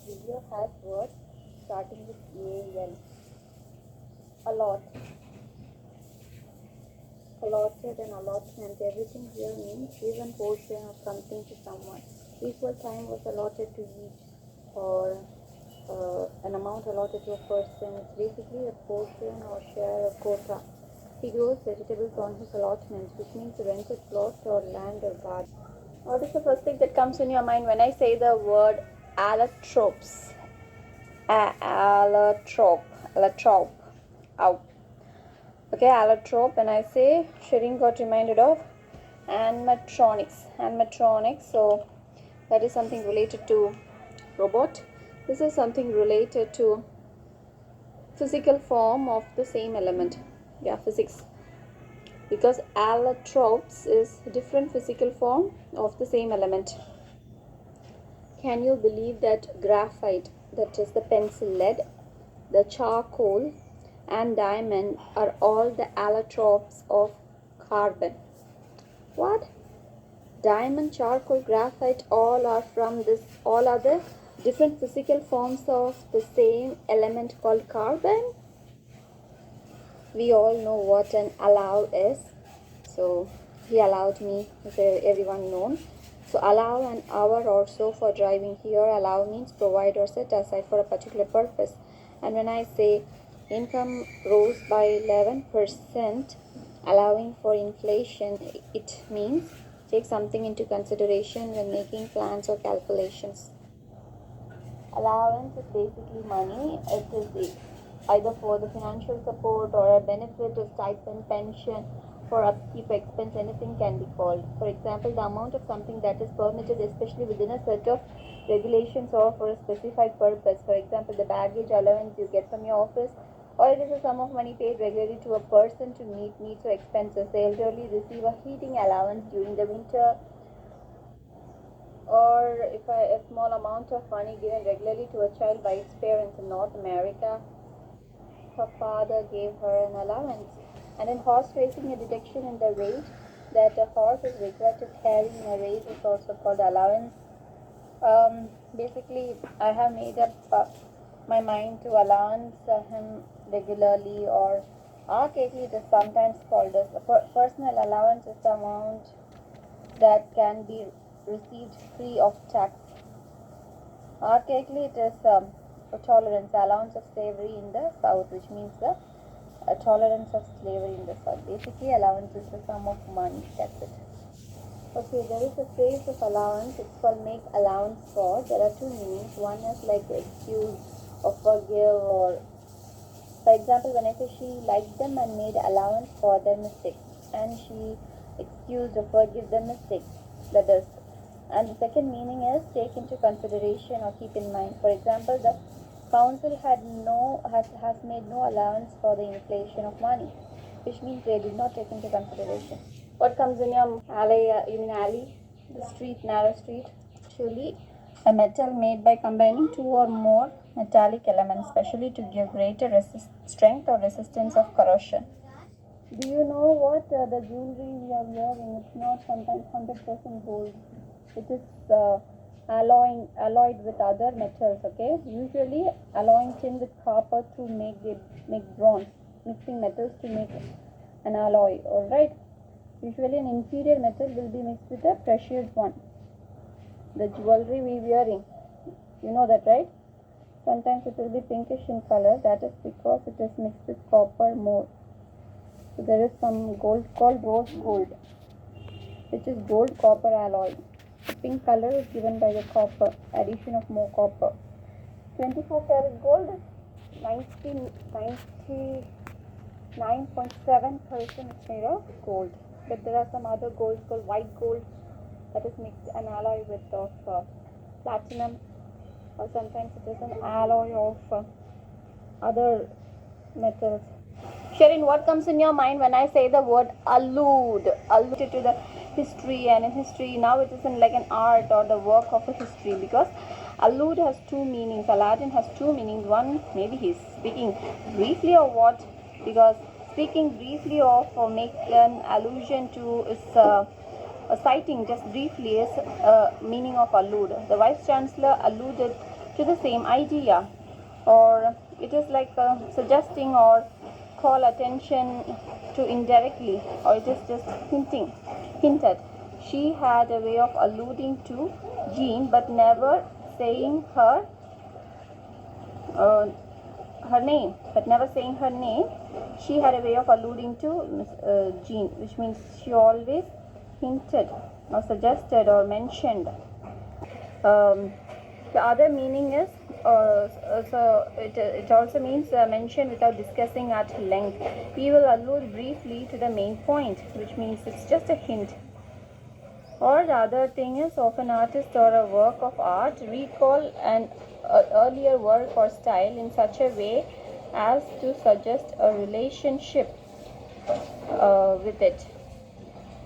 video has words starting with A-L. Allot, allotted and allotment. Everything here means given portion of something to someone. Equal time was allotted to each, or an amount allotted to a person. It's basically a portion or share of quota. He grows vegetables on his allotments, which means a rented plot or land or garden. What is the first thing that comes in your mind when I say the word allotropes? Allotrope. Ow. Okay, allotrope. When I say, Shereen got reminded of animatronics. So that is something related to robot. This is something related to physical form of the same element. Yeah, physics. Because allotropes is different physical form of the same element. Can you believe that graphite, that is the pencil lead, the charcoal and diamond are all the allotropes of carbon? What? Diamond, charcoal, graphite, all are the different physical forms of the same element called carbon. We all know what an allow is. So he allowed me, as everyone known. So allow and hour also for driving here. Allow means provide or set aside for a particular purpose. And when I say income rose by 11%, allowing for inflation, it means take something into consideration when making plans or calculations. Allowance is basically money. It is either for the financial support or a benefit, a stipend, pension, for upkeep, expense, anything can be called. For example, the amount of something that is permitted, especially within a set of regulations or for a specified purpose. For example, the baggage allowance you get from your office, or it is a sum of money paid regularly to a person to meet needs or expenses. The elderly receive a heating allowance during the winter, or if a small amount of money given regularly to a child by its parents in North America. Her father gave her an allowance. And in horse racing, a deduction in the rate that a horse is required to carry in a race is also called allowance. Basically, I have made up my mind to allowance him regularly, or archaically it is sometimes called as a personal allowance is the amount that can be received free of tax. Archaically it is a tolerance, allowance of slavery in the south, which means the tolerance of slavery in the south. Basically, allowance is the sum of money. That's it. Okay, there is a phrase of allowance. It's called make allowance for. There are two meanings. One is like excuse or forgive, or for example, when I say she liked them and made allowance for their mistakes, and she excused or forgive the mistakes. That is. And the second meaning is take into consideration or keep in mind. For example, the council has made no allowance for the inflation of money, which means they did not take into consideration. What comes in your alley? You mean alley? The street, narrow street. Actually, a metal made by combining two or more metallic elements, especially to give greater strength or resistance of corrosion. Do you know what the jewelry we are wearing? It's not sometimes 100% gold. It is alloyed with other metals. Okay, usually alloying tin with copper to make bronze, mixing metals to make an alloy. All right. Usually an inferior metal will be mixed with a precious one. The jewelry we wearing, you know that, right? Sometimes it will be pinkish in color. That is because it is mixed with copper more. So there is some gold called rose gold, which is gold copper alloy. The pink color is given by the copper, addition of more copper. 24 karat gold is 99.7% is made of gold. But there are some other golds called white gold that is mixed an alloy with of platinum, or sometimes it is an alloy of other metals. Shereen, what comes in your mind when I say the word allude? Alluded to the history, and in history now it isn't like an art or the work of a history, because allude has two meanings. Aladdin has two meanings. One, maybe he's speaking briefly or what, because speaking briefly of or make an allusion to is citing just briefly is meaning of allude. The Vice Chancellor alluded to the same idea, or it is like suggesting or call attention to indirectly, or it is just hinted. She had a way of alluding to Jean, but never saying her name, She had a way of alluding to Jean, which means she always hinted or suggested or mentioned. The other meaning is it also means mention without discussing at length. We will allude briefly to the main point, which means it's just a hint. Or the other thing is, of an artist or a work of art, recall an earlier work or style in such a way as to suggest a relationship with it.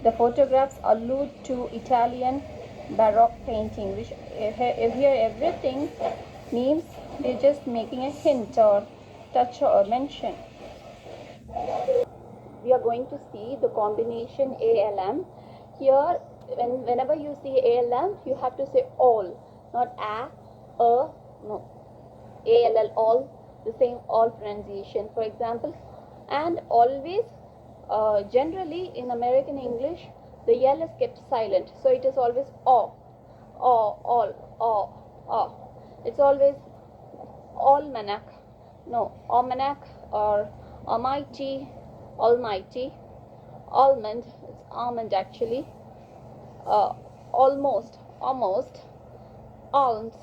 The photographs allude to Italian Baroque painting, which here everything means they're just making a hint or touch or mention. We are going to see the combination ALM. Here, whenever you see ALM, you have to say all, not no. ALL, all, the same all pronunciation. For example, and always, generally in American English, the L is kept silent, so it is always all. It's always almanac, no, almanac or almighty, almond, it's almond actually, almost, arms.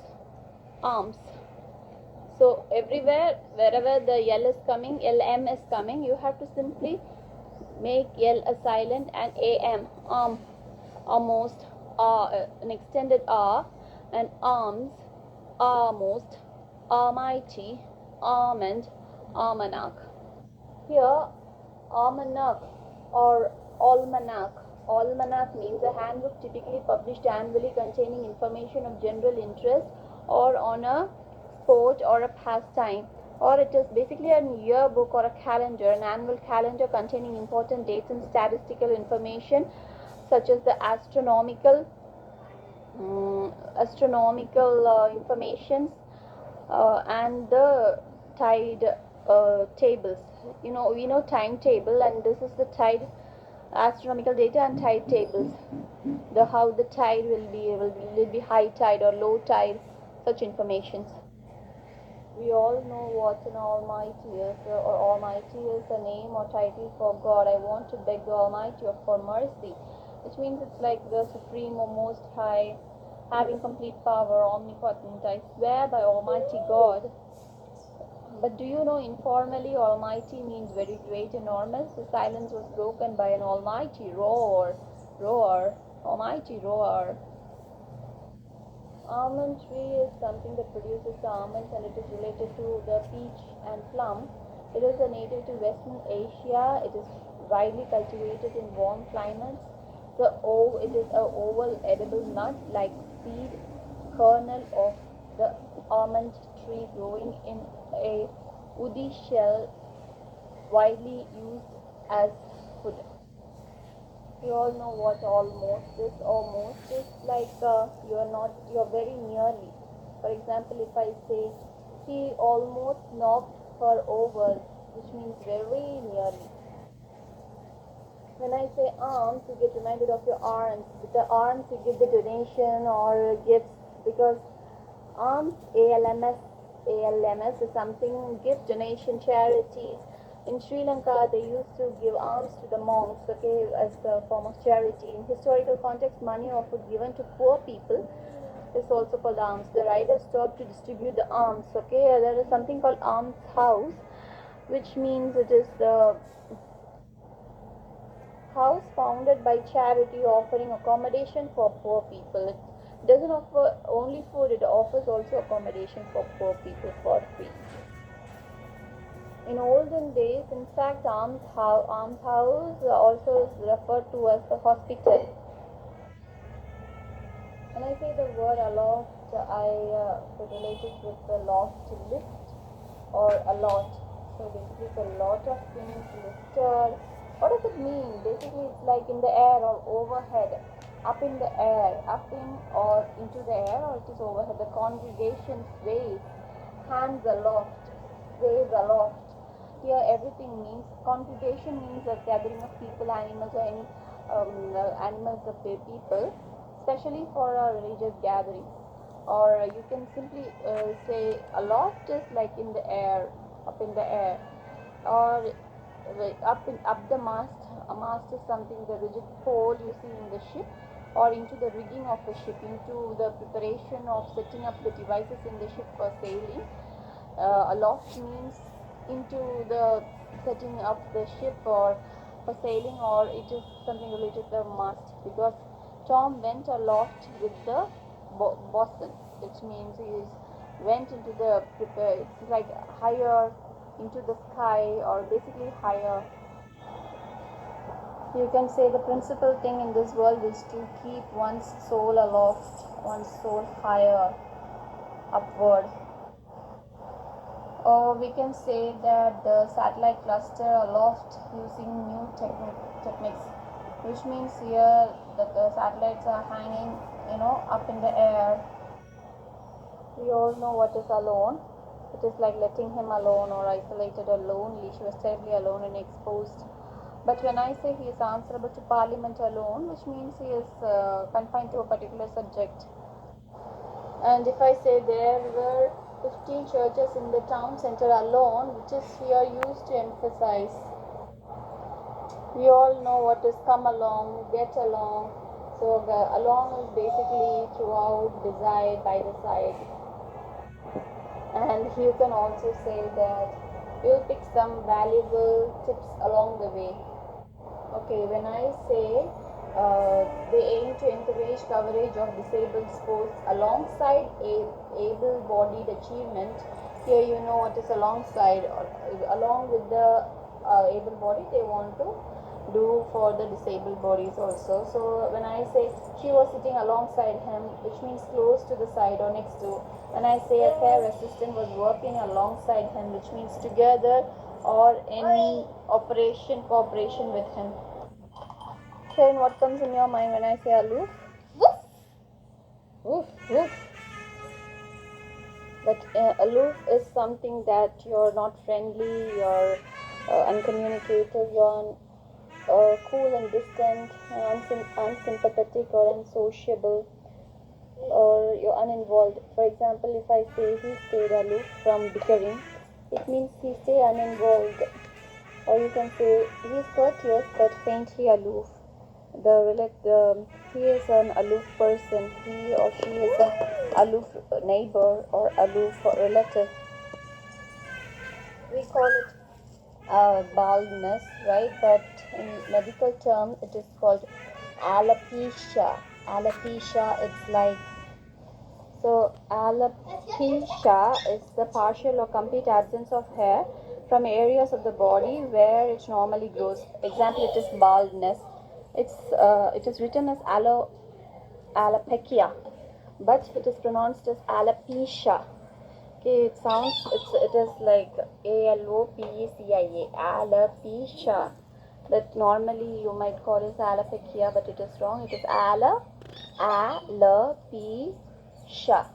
So everywhere, wherever the L is coming, LM is coming, you have to simply make L a silent and AM, almost, an extended R, and arms, almost, almighty, almond, almanac. Here, almanac or almanac. Almanac means a handbook typically published annually containing information of general interest or on a sport or a pastime, or it is basically a yearbook or a calendar, an annual calendar containing important dates and statistical information such as the astronomical informations and the tide tables. We know timetable, and this is the tide, astronomical data and tide tables. How the tide will be high tide or low tide, such informations. We all know what an almighty is, or almighty is a name or title for God. I want to beg the Almighty for mercy, which means it's like the supreme or most high, having complete power, omnipotent. I swear by Almighty God. But do you know, informally, almighty means very great, enormous. The silence was broken by an almighty roar, almighty roar. Almond tree is something that produces almonds, and it is related to the peach and plum. It is a native to Western Asia. It is widely cultivated in warm climates. It is an oval edible nut like seed kernel of the almond tree growing in a woody shell, widely used as food. You all know what almost is. Almost is like you're very nearly. For example, if I say, he almost knocked her over, which means very nearly. When I say arms, you get reminded of your arms. With the arms, you give the donation or gifts, because alms, ALMS is something, gift, donation, charities. In Sri Lanka, they used to give alms to the monks, as a form of charity. In historical context, money or food given to poor people is also called alms. The riders stopped to distribute the alms. There is something called alms house, which means it is the house founded by charity offering accommodation for poor people. It doesn't offer only food, it offers also accommodation for poor people for free. In olden days, in fact, almshouse also is referred to as the hospital. When I say the word allot, I relate it with the loft, lift, or allot. So basically, it's a lot of things listed. What does it mean? Basically, it's like in the air or overhead. up in the air, up in or into the air, or it is overhead. The congregation sways, hands aloft, sways aloft. Here everything means, congregation means a gathering of people, animals, or any animals of the people, especially for a religious gathering. Or you can simply say aloft is like in the air, up in the air, or up the mast. A mast is something, the rigid pole you see in the ship, or into the rigging of the ship, into the preparation of setting up the devices in the ship for sailing. Aloft means into the setting up the ship or for sailing, or it is something related to the mast, because Tom went aloft with the bosun, which means he went into the it's like higher into the sky, or basically higher. You can say the principal thing in this world is to keep one's soul aloft, one's soul higher, upward. Or we can say that the satellite cluster aloft using new techniques, which means here that the satellites are hanging, up in the air. We all know what is alone. It is like letting him alone, or isolated or lonely. She was terribly alone and exposed. But when I say he is answerable to Parliament alone, which means he is confined to a particular subject. And if I say there were 15 churches in the town center alone, which is here used to emphasize. We all know what is come along, get along. So the along is basically throughout, beside, by the side. And you can also say that you'll pick some valuable tips along the way. Okay, when I say they aim to encourage coverage of disabled sports alongside able-bodied achievement, here you know what is alongside, or along with the able-bodied, they want to do for the disabled bodies also. So when I say she was sitting alongside him, which means close to the side or next to. When I say a care assistant was working alongside him, which means together or in cooperation with him. Then what comes in your mind when I say aloof? Woof. Woof, woof. But aloof is something that you're not friendly, you're uncommunicative, you're cool and distant, unsympathetic or unsociable, or you're uninvolved. For example, if I say he stayed aloof from bickering, it means he stayed uninvolved. Or you can say he's courteous but faintly aloof. He is an aloof person. He or she is an aloof neighbor or aloof relative. We call it baldness, right? But in medical term, it is called alopecia. Alopecia, it's like, so alopecia is the partial or complete absence of hair from areas of the body where it normally grows. Example, it is baldness. It is written as alopecia, but it is pronounced as alopecia. Okay, it is like alopecia, alopecia. That normally you might call it alopecia, but it is wrong. It is alopecia.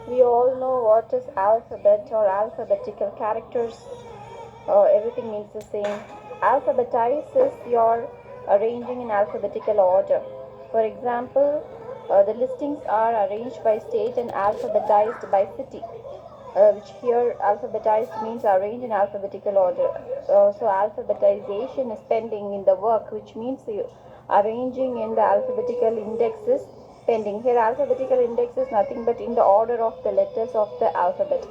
We all know what is alphabet or alphabetical characters. Everything means the same. Alphabetize is your arranging in alphabetical order. For example, the listings are arranged by state and alphabetized by city, which here alphabetized means arranged in alphabetical order. So alphabetization is pending in the work, which means arranging in the alphabetical indexes pending. Here alphabetical index is nothing but in the order of the letters of the alphabet.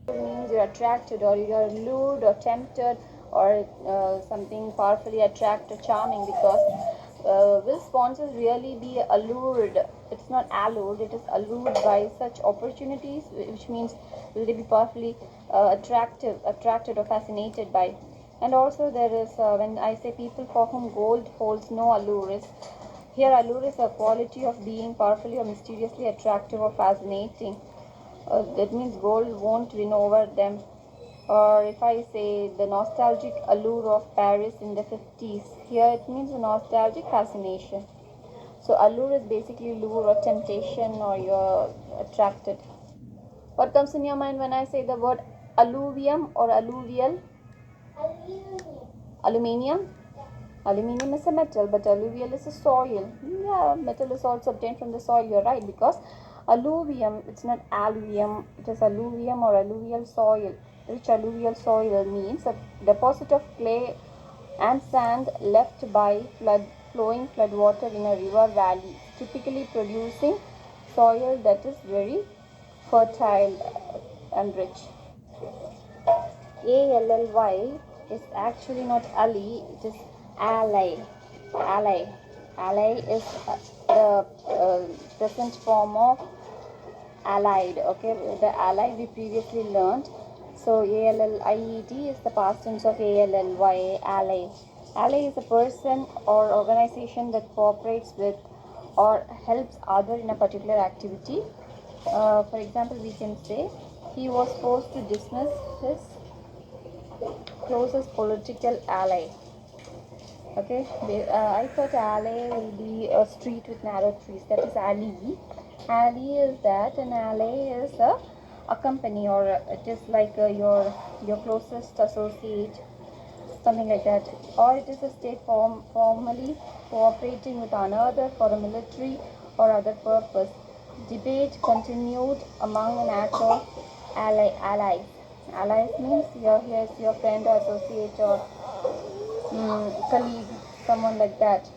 Means you're attracted, or you're lured or tempted, or something powerfully attract or charming, because will sponsors really be allured? It's not allured, it is allured by such opportunities, which means will they be powerfully attracted or fascinated by. And also there is, when I say people for whom gold holds no allure, here allure is a quality of being powerfully or mysteriously attractive or fascinating. That means gold won't win over them. Or if I say the nostalgic allure of Paris in the 50s, here it means a nostalgic fascination. So allure is basically lure or temptation, or you're attracted. What comes in your mind when I say the word alluvium or alluvial? Aluminium. Aluminium is a metal, but alluvial is a soil. Yeah, metal is also obtained from the soil. You're right, because alluvium, it's not alluvium, it is alluvium or alluvial soil. Rich alluvial soil means a deposit of clay and sand left by flowing floodwater in a river valley, typically producing soil that is very fertile and rich. Ally is actually not ally, it is ally. Ally. Ally is the present form of allied. Okay, the ally we previously learned. So allied is the past tense of ally. Ally. Ally is a person or organization that cooperates with or helps other in a particular activity. For example, we can say he was forced to dismiss his closest political ally. Okay, I thought alley will be a street with narrow trees. That is alley. Alley is that, and alley is a company, or it is like your closest associate, something like that. Or it is a state formally cooperating with another for a military or other purpose. Debate continued among an act of allies. Allies means here's your friend or associate or colleague, someone like that.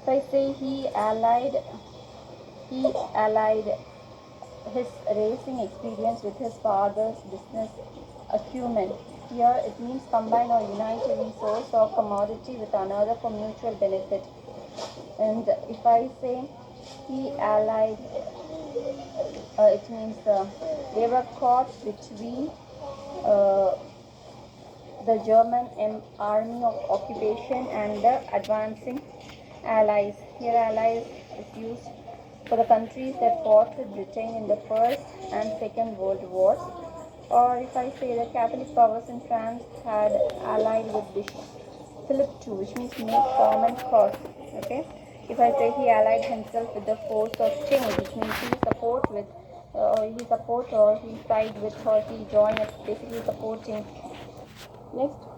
If I say he allied his racing experience with his father's business acumen. Here it means combine or unite a resource or commodity with another for mutual benefit. And if I say he allied, it means they were caught between uh, the German army of occupation and the advancing allies. Here allies is used for the countries that fought with Britain in the First and Second World Wars. Or if I say the Catholic powers in France had allied with Bishop Philip II, which means make, form and cause. Okay. If I say he allied himself with the force of change, which means he support with, he support or he side with or he join, basically supporting. Next.